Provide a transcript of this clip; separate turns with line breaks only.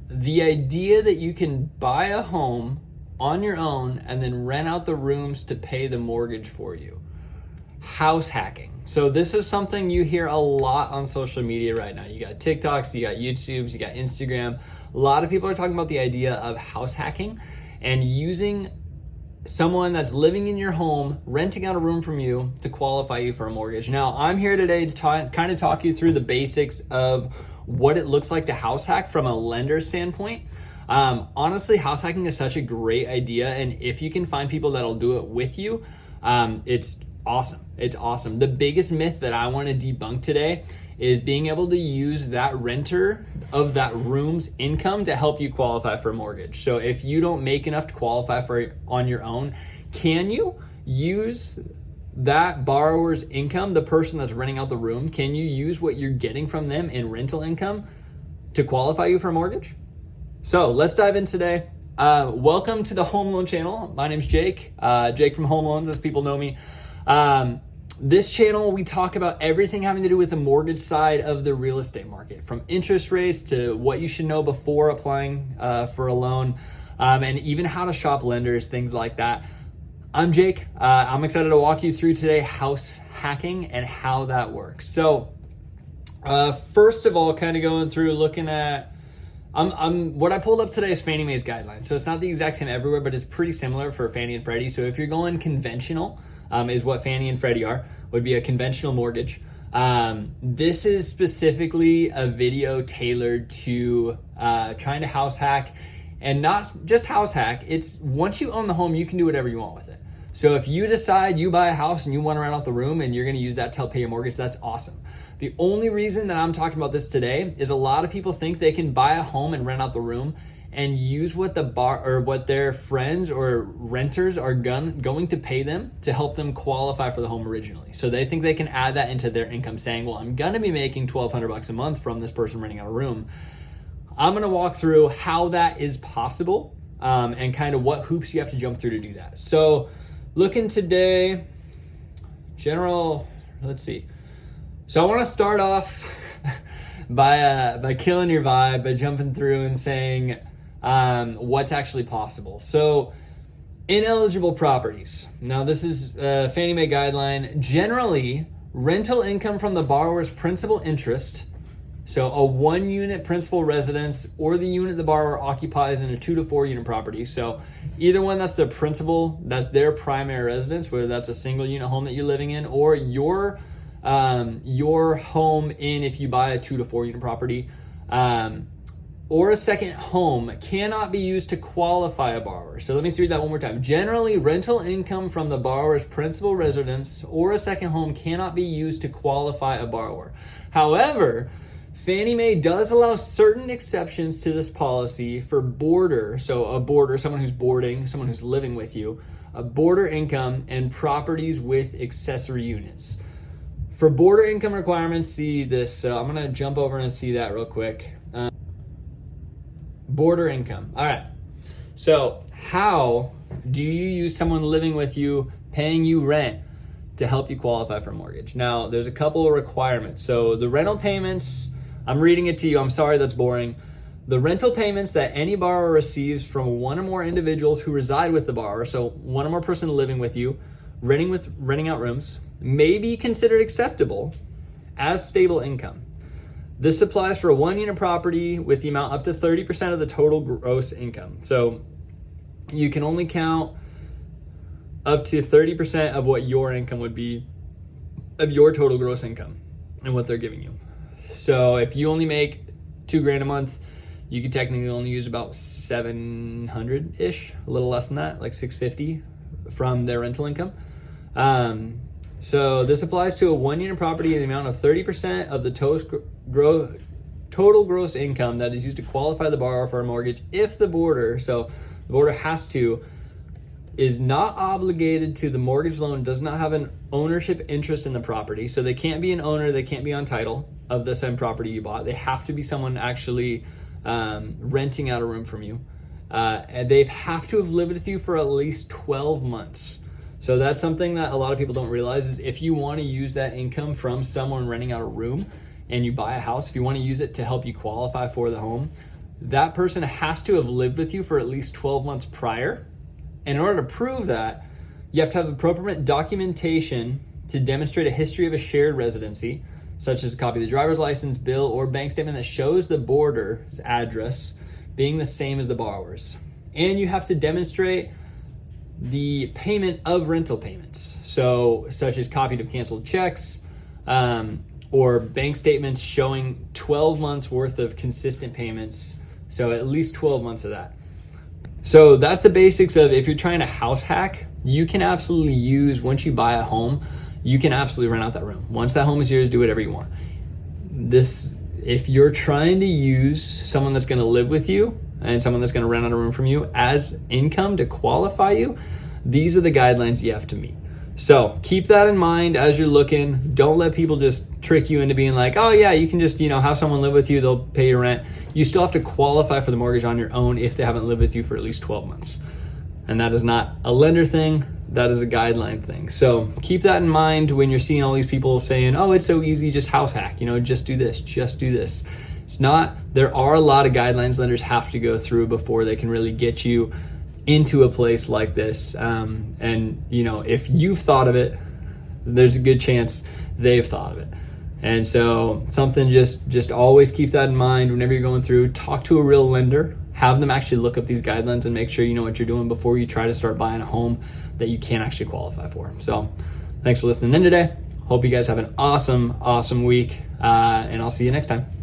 the idea that you can buy a home on your own and then rent out the rooms to pay the mortgage for you. House hacking. So this is something you hear a lot on social media right now. You got TikToks, you got YouTubes, you got Instagram. A lot of people are talking about the idea of house hacking and using someone that's living in your home, renting out a room from you to qualify you for a mortgage. Now, I'm here today to kind of talk you through the basics of what it looks like to house hack from a lender standpoint. Honestly, house hacking is such a great idea, and if you can find people that'll do it with you, it's awesome. It's awesome. The biggest myth that I want to debunk today is being able to use that renter of that room's income to help you qualify for a mortgage. So if you don't make enough to qualify for it on your own, can you use that borrower's income, the person that's renting out the room, can you use what you're getting from them in rental income to qualify you for a mortgage? So let's dive in today. Welcome to the Home Loan Channel. My name's Jake, Jake from Home Loans, as people know me. This channel, we talk about everything having to do with the mortgage side of the real estate market, from interest rates to what you should know before applying for a loan, and even how to shop lenders, things like that. I'm Jake. I'm excited to walk you through today house hacking and how that works. So first of all, kind of going through looking at, what I pulled up today is Fannie Mae's guidelines. So it's not the exact same everywhere, but it's pretty similar for Fannie and Freddie. So if you're going conventional, is what Fannie and Freddie are, would be a conventional mortgage. This is specifically a video tailored to trying to house hack, and not just house hack. It's once you own the home, you can do whatever you want with it. So if you decide you buy a house and you want to rent out the room and you're going to use that to help pay your mortgage, that's awesome. The only reason that I'm talking about this today is a lot of people think they can buy a home and rent out the room and use what what their friends or renters are going to pay them to help them qualify for the home originally. So they think they can add that into their income, saying, well, I'm going to be making $1,200 a month from this person renting out a room. I'm going to walk through how that is possible, and kind of what hoops you have to jump through to do that. So looking today, let's see. So I want to start off by killing your vibe, by jumping through and saying what's actually possible. So ineligible properties. Now this is Fannie Mae guideline. Generally, rental income from the borrower's principal interest, so a 1-unit principal residence or the unit the borrower occupies in a 2 to 4 unit property. So either one, that's the principal, that's their primary residence, whether that's a single unit home that you're living in, or your home in if you buy a 2 to 4 unit property, or a second home, cannot be used to qualify a borrower. So let me read that one more time. Generally, rental income from the borrower's principal residence or a second home cannot be used to qualify a borrower. However, Fannie Mae does allow certain exceptions to this policy for boarder. So a boarder, someone who's boarding, someone who's living with you, a boarder income, and properties with accessory units. For boarder income requirements, see this. So I'm going to jump over and see that real quick. Boarder income. All right. So how do you use someone living with you, paying you rent to help you qualify for a mortgage? Now, there's a couple of requirements. So the rental payments, I'm reading it to you. I'm sorry, that's boring. The rental payments that any borrower receives from one or more individuals who reside with the borrower, so one or more person living with you, renting out rooms, may be considered acceptable as stable income. This applies for a 1-unit property with the amount up to 30% of the total gross income. So you can only count up to 30% of what your income would be of your total gross income and what they're giving you. So if you only make $2,000 a month, you could technically only use about 700-ish, a little less than that, like 650 from their rental income. So this applies to a 1-unit property in the amount of 30% of the total gross income that is used to qualify the borrower for a mortgage if the boarder, so the boarder is not obligated to the mortgage loan, does not have an ownership interest in the property. So they can't be an owner, they can't be on title of the same property you bought. They have to be someone actually renting out a room from you. And they have to have lived with you for at least 12 months. So that's something that a lot of people don't realize is if you want to use that income from someone renting out a room and you buy a house, if you want to use it to help you qualify for the home, that person has to have lived with you for at least 12 months prior. And in order to prove that, you have to have appropriate documentation to demonstrate a history of a shared residency, such as a copy of the driver's license, bill, or bank statement that shows the borrower's address being the same as the borrower's. And you have to demonstrate the payment of rental payments, so such as copied of canceled checks, or bank statements showing 12 months worth of consistent payments, so at least 12 months of that. So that's the basics of, if you're trying to house hack, you can absolutely use, once you buy a home, you can absolutely rent out that room. Once that home is yours, do whatever you want. If you're trying to use someone that's going to live with you and someone that's going to rent out a room from you as income to qualify you, these are the guidelines you have to meet. So keep that in mind as you're looking. Don't let people just trick you into being like, oh yeah, you can just, have someone live with you, they'll pay your rent. You still have to qualify for the mortgage on your own if they haven't lived with you for at least 12 months. And that is not a lender thing, that is a guideline thing. So keep that in mind when you're seeing all these people saying, oh, it's so easy, just house hack, just do this, just do this. It's not. There are a lot of guidelines lenders have to go through before they can really get you into a place like this. And if you've thought of it, there's a good chance they've thought of it. And so something, just always keep that in mind whenever you're going through. Talk to a real lender, have them actually look up these guidelines and make sure you know what you're doing before you try to start buying a home that you can't actually qualify for. So thanks for listening in today. Hope you guys have an awesome week, and I'll see you next time.